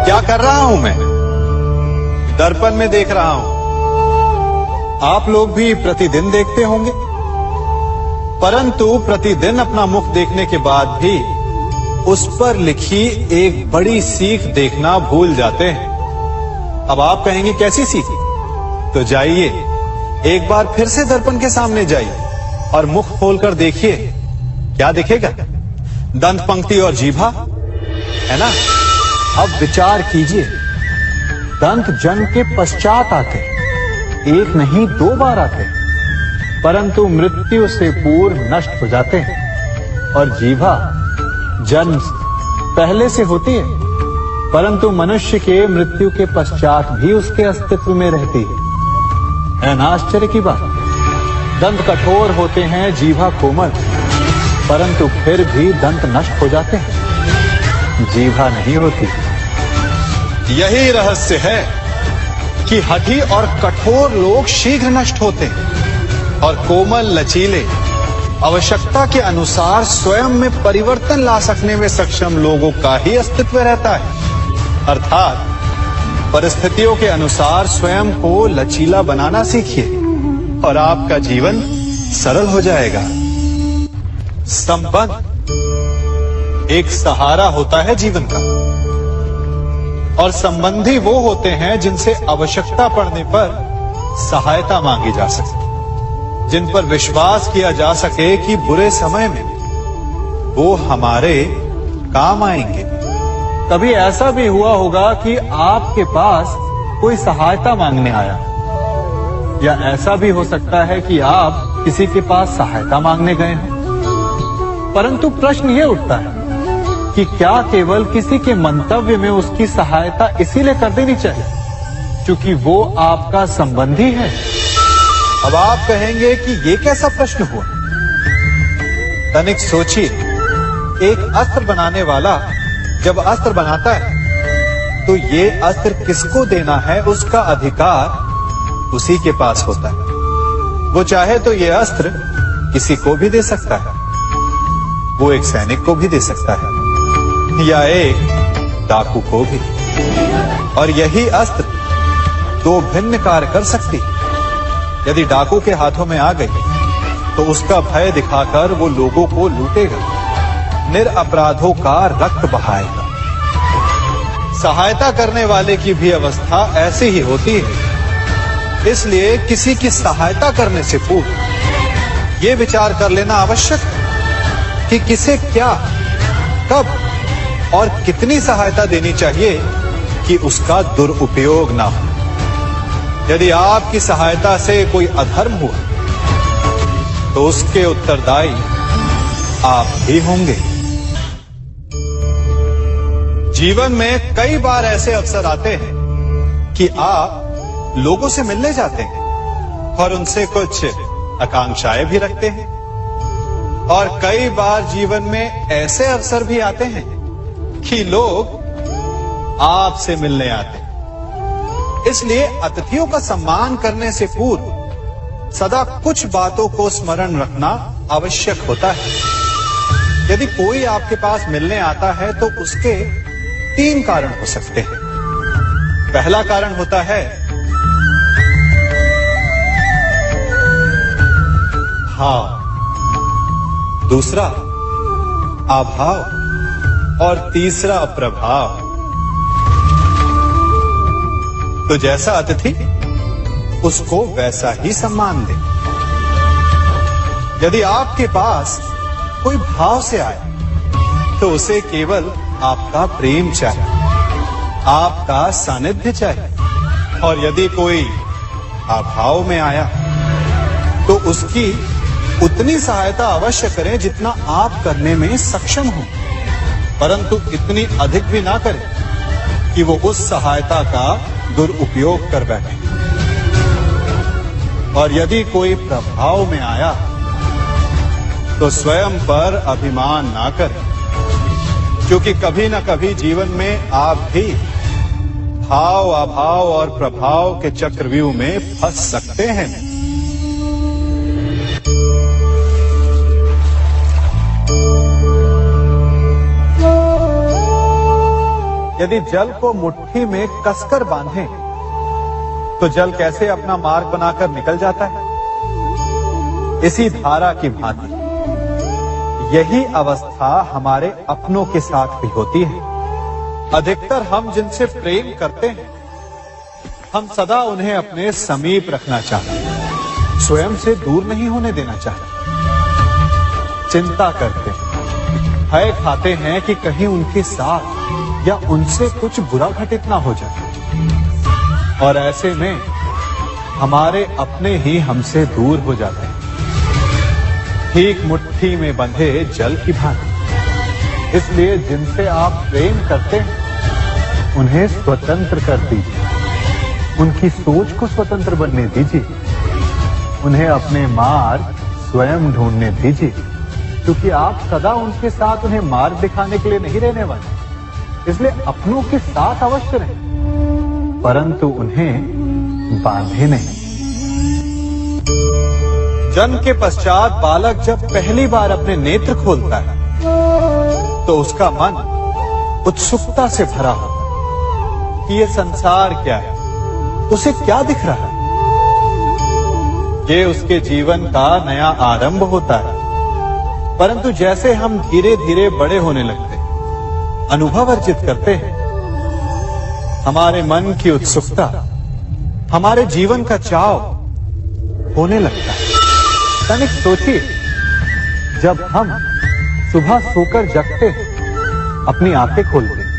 क्या कर रहा हूं मैं? दर्पण में देख रहा हूं। आप लोग भी प्रतिदिन देखते होंगे, परंतु प्रतिदिन अपना मुख देखने के बाद भी उस पर लिखी एक बड़ी सीख देखना भूल जाते हैं। अब आप कहेंगे कैसी सीख? तो जाइए एक बार फिर से दर्पण के सामने जाइए और मुख खोलकर देखिए, क्या दिखेगा? दंत पंक्ति और जीभा, है ना? अब विचार कीजिए, दंत जन्म के पश्चात आते, एक नहीं 2 बार आते, परंतु मृत्यु से पूर्व नष्ट हो जाते हैं। और जीभा जन्म पहले से होती है, परंतु मनुष्य के मृत्यु के पश्चात भी उसके अस्तित्व में रहती है ना? आश्चर्य की बात। दंत कठोर होते हैं, जीभा कोमल, परंतु फिर भी दंत नष्ट हो जाते हैं, जीभा नहीं होती। यही रहस्य है कि हठी और कठोर लोग शीघ्र नष्ट होते हैं और कोमल लचीले आवश्यकता के अनुसार स्वयं में परिवर्तन ला सकने में सक्षम लोगों का ही अस्तित्व रहता है। अर्थात परिस्थितियों के अनुसार स्वयं को लचीला बनाना सीखिए और आपका जीवन सरल हो जाएगा। संबंध एक सहारा होता है जीवन का, और संबंधी वो होते हैं जिनसे आवश्यकता पड़ने पर सहायता मांगी जा सके, जिन पर विश्वास किया जा सके कि बुरे समय में वो हमारे काम आएंगे। कभी ऐसा भी हुआ होगा कि आपके पास कोई सहायता मांगने आया, या ऐसा भी हो सकता है कि आप किसी के पास सहायता मांगने गए हैं। परंतु प्रश्न ये उठता है कि क्या केवल किसी के मंतव्य में उसकी सहायता इसीलिए कर देनी चाहिए क्योंकि वो आपका संबंधी है? अब आप कहेंगे कि ये कैसा प्रश्न हुआ? तनिक सोचिए, एक अस्त्र बनाने वाला जब अस्त्र बनाता है तो ये अस्त्र किसको देना है उसका अधिकार उसी के पास होता है। वो चाहे तो ये अस्त्र किसी को भी दे सकता है, वो एक सैनिक को भी दे सकता है या एक डाकू को भी, और यही अस्त्र 2 भिन्न कार्य कर सकती है। यदि डाकू के हाथों में आ गई तो उसका भय दिखाकर वो लोगों को लूटेगा, निरपराधों का रक्त बहाएगा। सहायता करने वाले की भी अवस्था ऐसी ही होती है। इसलिए किसी की सहायता करने से पूर्व ये विचार कर लेना आवश्यक है कि किसे क्या, कब और कितनी सहायता देनी चाहिए कि उसका दुरुपयोग ना हो। यदि आपकी सहायता से कोई अधर्म हुआ तो उसके उत्तरदायी आप ही होंगे। जीवन में कई बार ऐसे अवसर आते हैं कि आप लोगों से मिलने जाते हैं और उनसे कुछ आकांक्षाएं भी रखते हैं, और कई बार जीवन में ऐसे अवसर भी आते हैं कि लोग आपसे मिलने आते हैं। इसलिए अतिथियों का सम्मान करने से पूर्व सदा कुछ बातों को स्मरण रखना आवश्यक होता है। यदि कोई आपके पास मिलने आता है तो उसके 3 कारण हो सकते हैं। पहला कारण होता है भाव, दूसरा अभाव और तीसरा प्रभाव। तो जैसा अतिथि उसको वैसा ही सम्मान दे। यदि आपके पास कोई भाव से आए तो उसे केवल आपका प्रेम चाहिए, आपका सानिध्य चाहिए, और यदि कोई अभाव में आया तो उसकी उतनी सहायता अवश्य करें जितना आप करने में सक्षम हो, परंतु इतनी अधिक भी ना करें कि वो उस सहायता का दुरुपयोग कर बैठे। और यदि कोई प्रभाव में आया तो स्वयं पर अभिमान ना करें, क्योंकि कभी ना कभी जीवन में आप भी भाव, अभाव और प्रभाव के चक्रव्यूह में फंस सकते हैं। यदि जल को मुट्ठी में कसकर बांधें, तो जल कैसे अपना मार्ग बनाकर निकल जाता है? इसी धारा की भांति यही अवस्था हमारे अपनों के साथ भी होती है। अधिकतर हम जिनसे प्रेम करते हैं, हम सदा उन्हें अपने समीप रखना चाहते हैं, स्वयं से दूर नहीं होने देना चाहते। चिंता करते हैं, भय खाते हैं कि कहीं उनके साथ या उनसे कुछ बुरा घटित ना हो जाए, और ऐसे में हमारे अपने ही हमसे दूर हो जाते हैं, ठीक मुट्ठी में बंधे जल की भांति। इसलिए जिनसे आप प्रेम करते हैं, उन्हें स्वतंत्र कर दीजिए, उनकी सोच को स्वतंत्र बनने दीजिए, उन्हें अपने मार्ग स्वयं ढूंढने दीजिए, क्योंकि आप सदा उनके साथ उन्हें मार्ग दिखाने के लिए नहीं रहने वाले। इसलिए अपनों के साथ अवश्य रहें, परंतु उन्हें बांधे नहीं। जन्म के पश्चात बालक जब पहली बार अपने नेत्र खोलता है, तो उसका मन उत्सुकता से भरा होता है कि ये संसार क्या है, उसे क्या दिख रहा है। ये उसके जीवन का नया आरंभ होता है। परंतु जैसे हम धीरे धीरे बड़े होने लगते हैं, अनुभव अर्जित करते हैं, हमारे मन की उत्सुकता, हमारे जीवन का चाव होने लगता है। तनिक सोचिए, जब हम सुबह सोकर जगते हैं, अपनी आंखें खोलते हैं,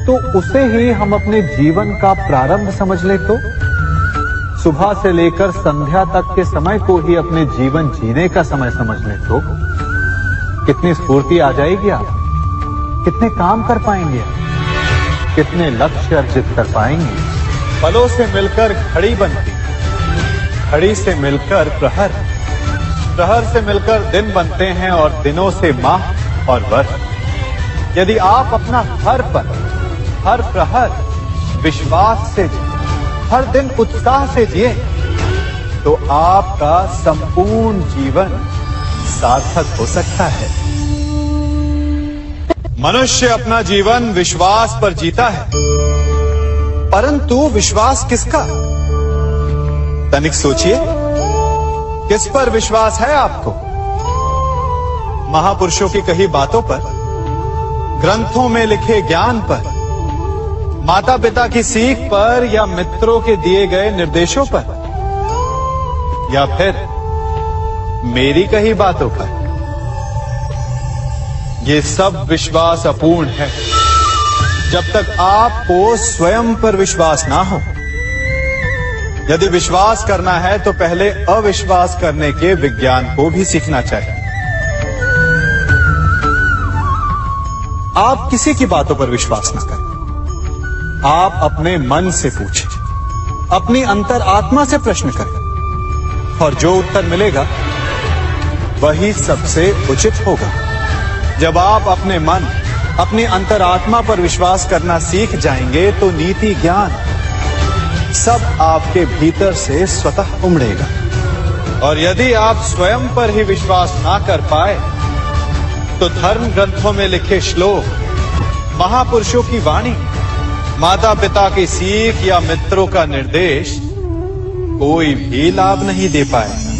तो उसे ही हम अपने जीवन का प्रारंभ समझ ले, तो सुबह से लेकर संध्या तक के समय को ही अपने जीवन जीने का समय समझ ले, तो कितनी स्फूर्ति आ जाएगी। आप कितने काम कर पाएंगे, कितने लक्ष्य अर्जित कर पाएंगे। फलों से मिलकर घड़ी बनती, घड़ी से मिलकर प्रहर, प्रहर से मिलकर दिन बनते हैं, और दिनों से माह और वर्ष। यदि आप अपना हर पल, हर प्रहर विश्वास से, हर दिन उत्साह से जिए, तो आपका संपूर्ण जीवन सार्थक हो सकता है। मनुष्य अपना जीवन विश्वास पर जीता है, परंतु विश्वास किसका? तनिक सोचिए, किस पर विश्वास है आपको? महापुरुषों की कही बातों पर, ग्रंथों में लिखे ज्ञान पर, माता पिता की सीख पर, या मित्रों के दिए गए निर्देशों पर, या फिर मेरी कही बातों पर? ये सब विश्वास अपूर्ण है जब तक आपको स्वयं पर विश्वास ना हो। यदि विश्वास करना है तो पहले अविश्वास करने के विज्ञान को भी सीखना चाहिए। आप किसी की बातों पर विश्वास न करें, आप अपने मन से पूछें, अपनी अंतर आत्मा से प्रश्न करें, और जो उत्तर मिलेगा वही सबसे उचित होगा। जब आप अपने मन, अपनी अंतरात्मा पर विश्वास करना सीख जाएंगे, तो नीति ज्ञान सब आपके भीतर से स्वतः उमड़ेगा। और यदि आप स्वयं पर ही विश्वास ना कर पाए, तो धर्म ग्रंथों में लिखे श्लोक, महापुरुषों की वाणी, माता पिता की सीख या मित्रों का निर्देश कोई भी लाभ नहीं दे पाएगा।